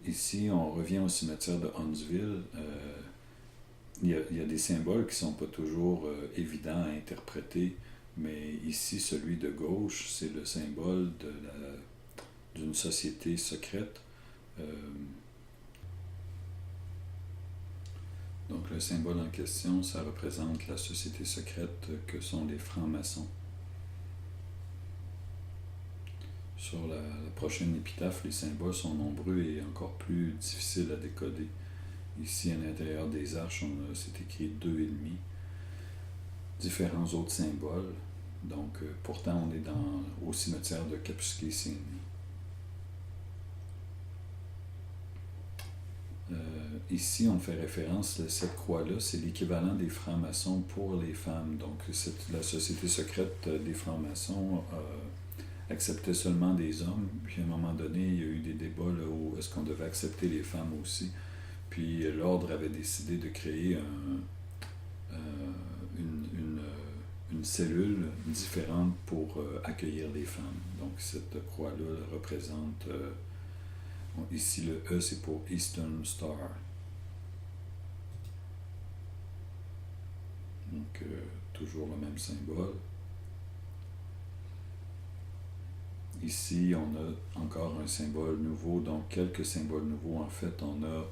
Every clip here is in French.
ici, on revient au cimetière de Huntsville. Il y a des symboles qui ne sont pas toujours évidents à interpréter, mais ici, celui de gauche, c'est le symbole d'une société secrète. Donc le symbole en question, ça représente la société secrète que sont les francs-maçons. Sur la prochaine épitaphe, les symboles sont nombreux et encore plus difficiles à décoder. Ici, à l'intérieur des arches, c'est écrit 2,5. Différents autres symboles. Donc, pourtant, on est au cimetière de Kapuskasing. Ici, on fait référence, cette croix-là, c'est l'équivalent des francs-maçons pour les femmes. Donc, la société secrète des francs-maçons acceptait seulement des hommes. Puis, à un moment donné, il y a eu des débats là, où est-ce qu'on devait accepter les femmes aussi. Puis, l'ordre avait décidé de créer une cellule différente pour accueillir les femmes. Donc, cette croix-là représente... ici, le E, c'est pour Eastern Star. Donc, toujours le même symbole. Ici, on a encore un symbole nouveau, donc quelques symboles nouveaux. En fait, on a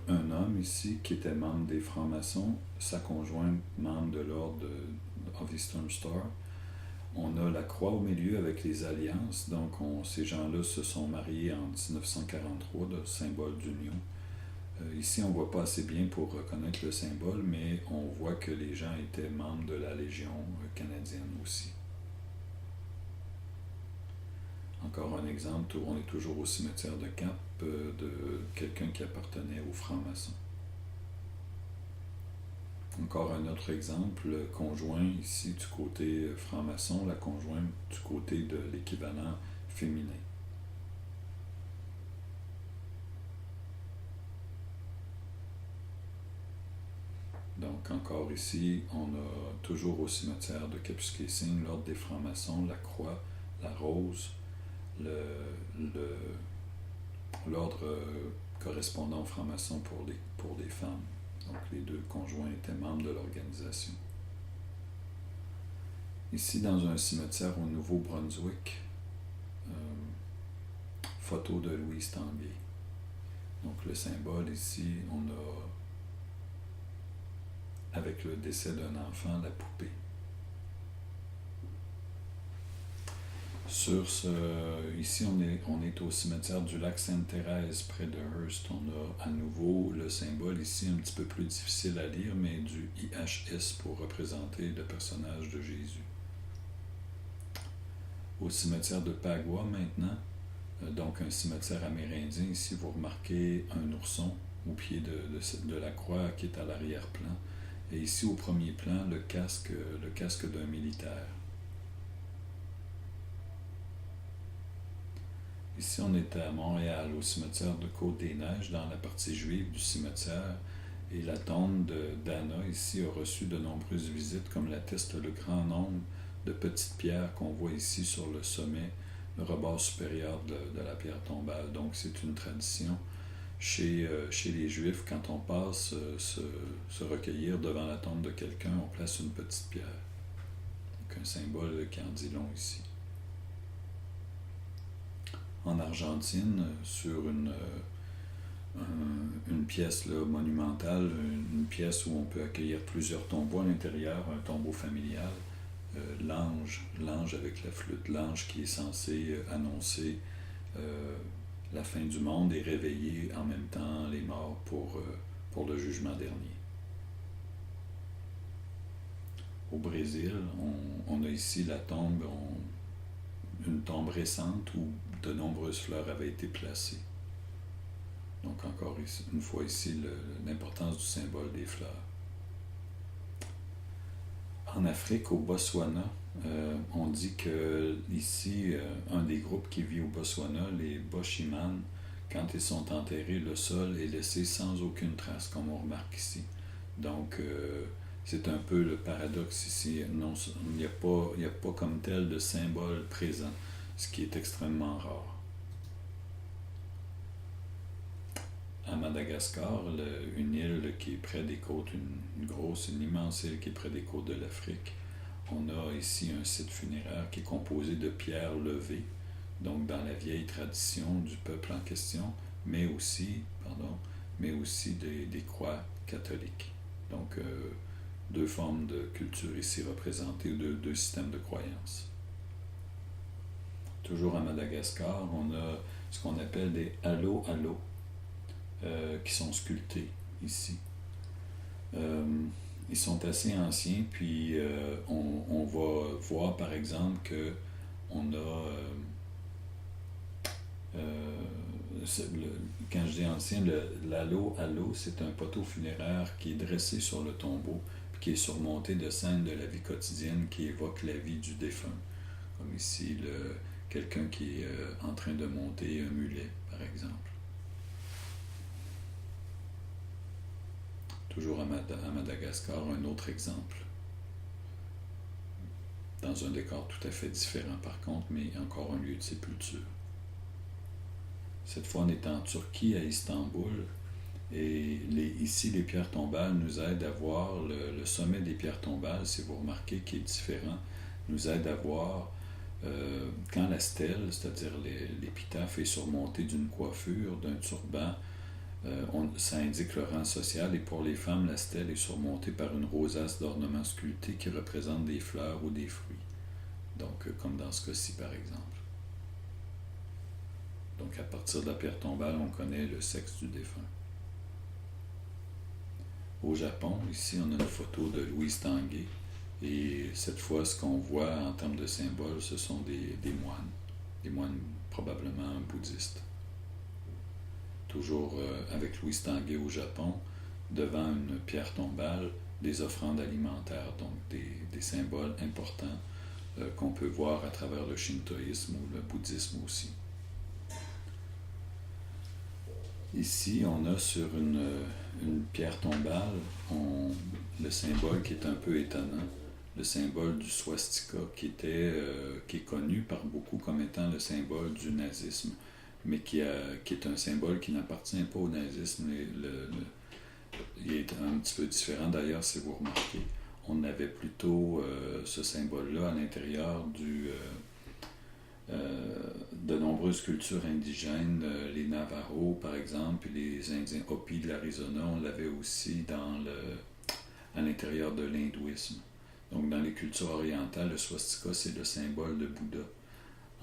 un homme ici qui était membre des francs-maçons, sa conjointe membre de l'ordre of Eastern Star. On a la croix au milieu avec les alliances, donc ces gens-là se sont mariés en 1943, le symbole d'union. Ici, on ne voit pas assez bien pour reconnaître le symbole, mais on voit que les gens étaient membres de la Légion canadienne aussi. Encore un exemple, on est toujours au cimetière de Cap de quelqu'un qui appartenait aux francs-maçons. Encore un autre exemple, le conjoint ici du côté franc-maçon, la conjointe du côté de l'équivalent féminin. Donc encore ici, on a toujours au cimetière de Kapuskasing l'ordre des francs-maçons, la croix, la rose, l'ordre correspondant aux francs-maçons pour les femmes. Donc les deux conjoints étaient membres de l'organisation. Ici, dans un cimetière au Nouveau-Brunswick, photo de Louise Tanguay. Donc le symbole ici, on a, avec le décès d'un enfant, la poupée. Ici, on est au cimetière du lac Sainte-Thérèse, près de Hearst. On a à nouveau le symbole ici, un petit peu plus difficile à lire, mais du IHS pour représenter le personnage de Jésus. Au cimetière de Pagua maintenant, donc un cimetière amérindien, ici vous remarquez un ourson au pied de la croix qui est à l'arrière-plan. Et ici au premier plan, le casque d'un militaire. Ici, on est à Montréal, au cimetière de Côte-des-Neiges, dans la partie juive du cimetière. Et la tombe d'Anna, ici, a reçu de nombreuses visites, comme l'atteste le grand nombre de petites pierres qu'on voit ici sur le sommet, le rebord supérieur de la pierre tombale. Donc, c'est une tradition chez les Juifs, quand on passe se recueillir devant la tombe de quelqu'un, on place une petite pierre. Donc, un symbole qui en dit long ici. En Argentine, sur une pièce là, monumentale, une pièce où on peut accueillir plusieurs tombeaux à l'intérieur, un tombeau familial, l'ange avec la flûte, l'ange qui est censé annoncer la fin du monde et réveiller en même temps les morts pour le jugement dernier. Au Brésil, on a ici la tombe, une tombe récente où de nombreuses fleurs avaient été placées. Donc encore une fois ici, l'importance du symbole des fleurs. En Afrique, au Botswana, on dit que ici, un des groupes qui vit au Botswana, les Boshiman, quand ils sont enterrés, le sol est laissé sans aucune trace, comme on remarque ici. Donc, c'est un peu le paradoxe ici. Non, il n'y a pas comme tel de symbole présent, ce qui est extrêmement rare. à Madagascar, une île qui est près des côtes, une immense île qui est près des côtes de l'Afrique, on a ici un site funéraire qui est composé de pierres levées, donc dans la vieille tradition du peuple en question, mais aussi des croix catholiques. Donc, deux formes de culture ici représentées, deux systèmes de croyances. Toujours à Madagascar, on a ce qu'on appelle des halo-halo qui sont sculptés ici. Ils sont assez anciens, puis on va voir par exemple que on a quand je dis ancien, l'halo-halo, c'est un poteau funéraire qui est dressé sur le tombeau, puis qui est surmonté de scènes de la vie quotidienne qui évoquent la vie du défunt. Comme ici, quelqu'un qui est en train de monter un mulet, par exemple. Toujours à Madagascar, un autre exemple. Dans un décor tout à fait différent par contre, mais encore un lieu de sépulture. Cette fois, on est en Turquie, à Istanbul, et ici, les pierres tombales nous aident à voir le sommet des pierres tombales, si vous remarquez, qui est différent, nous aide à voir quand la stèle, c'est-à-dire l'épitaphe, est surmontée d'une coiffure, d'un turban, ça indique le rang social, et pour les femmes, la stèle est surmontée par une rosace d'ornements sculptés qui représentent des fleurs ou des fruits. Donc, comme dans ce cas-ci, par exemple. Donc, à partir de la pierre tombale, on connaît le sexe du défunt. Au Japon, ici, on a une photo de Louise Tanguay. Et cette fois, ce qu'on voit en termes de symboles, ce sont des moines probablement bouddhistes. Toujours avec Louise Tanguay au Japon, devant une pierre tombale, des offrandes alimentaires, donc des symboles importants qu'on peut voir à travers le shintoïsme ou le bouddhisme aussi. Ici, on a sur une pierre tombale le symbole qui est un peu étonnant, le symbole du swastika, qui est connu par beaucoup comme étant le symbole du nazisme, mais qui est un symbole qui n'appartient pas au nazisme. Il est un petit peu différent d'ailleurs, si vous remarquez. On avait plutôt ce symbole-là à l'intérieur de nombreuses cultures indigènes, les Navajos par exemple, puis les Indiens Hopi de l'Arizona, on l'avait aussi à l'intérieur de l'hindouisme. Donc dans les cultures orientales, le swastika c'est le symbole de Bouddha.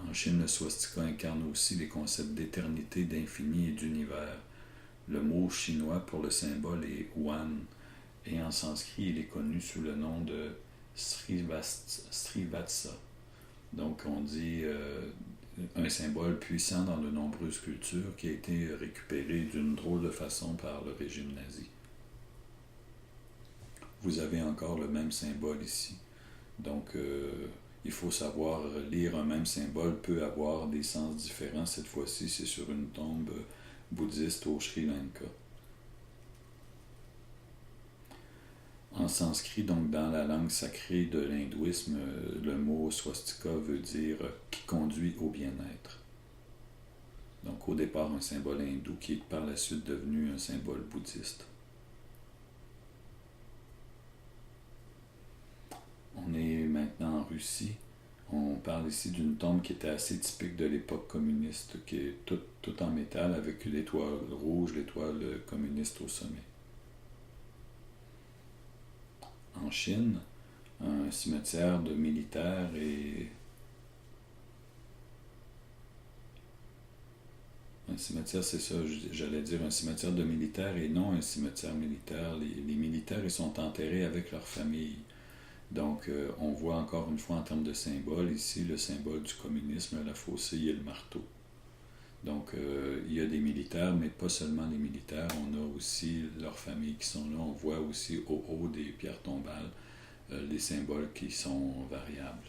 En Chine, le swastika incarne aussi les concepts d'éternité, d'infini et d'univers. Le mot chinois pour le symbole est Wan, et en sanskrit, il est connu sous le nom de Srivatsa. Donc on dit un symbole puissant dans de nombreuses cultures qui a été récupéré d'une drôle de façon par le régime nazi. Vous avez encore le même symbole ici. Donc il faut savoir lire un même symbole peut avoir des sens différents. Cette fois-ci, c'est sur une tombe bouddhiste au Sri Lanka. En sanskrit, donc dans la langue sacrée de l'hindouisme, le mot swastika veut dire « qui conduit au bien-être ». Donc au départ un symbole hindou qui est par la suite devenu un symbole bouddhiste. On est maintenant en Russie. On parle ici d'une tombe qui était assez typique de l'époque communiste, qui est toute en métal avec l'étoile rouge, l'étoile communiste au sommet. En Chine, un cimetière de militaires et un cimetière, c'est ça, j'allais dire un cimetière de militaires et non un cimetière militaire. Les militaires, ils sont enterrés avec leur famille. Donc, on voit encore une fois en termes de symboles, ici, le symbole du communisme, la faucille et le marteau. Donc, il y a des militaires, mais pas seulement les militaires, on a aussi leurs familles qui sont là. On voit aussi au haut des pierres tombales les symboles qui sont variables.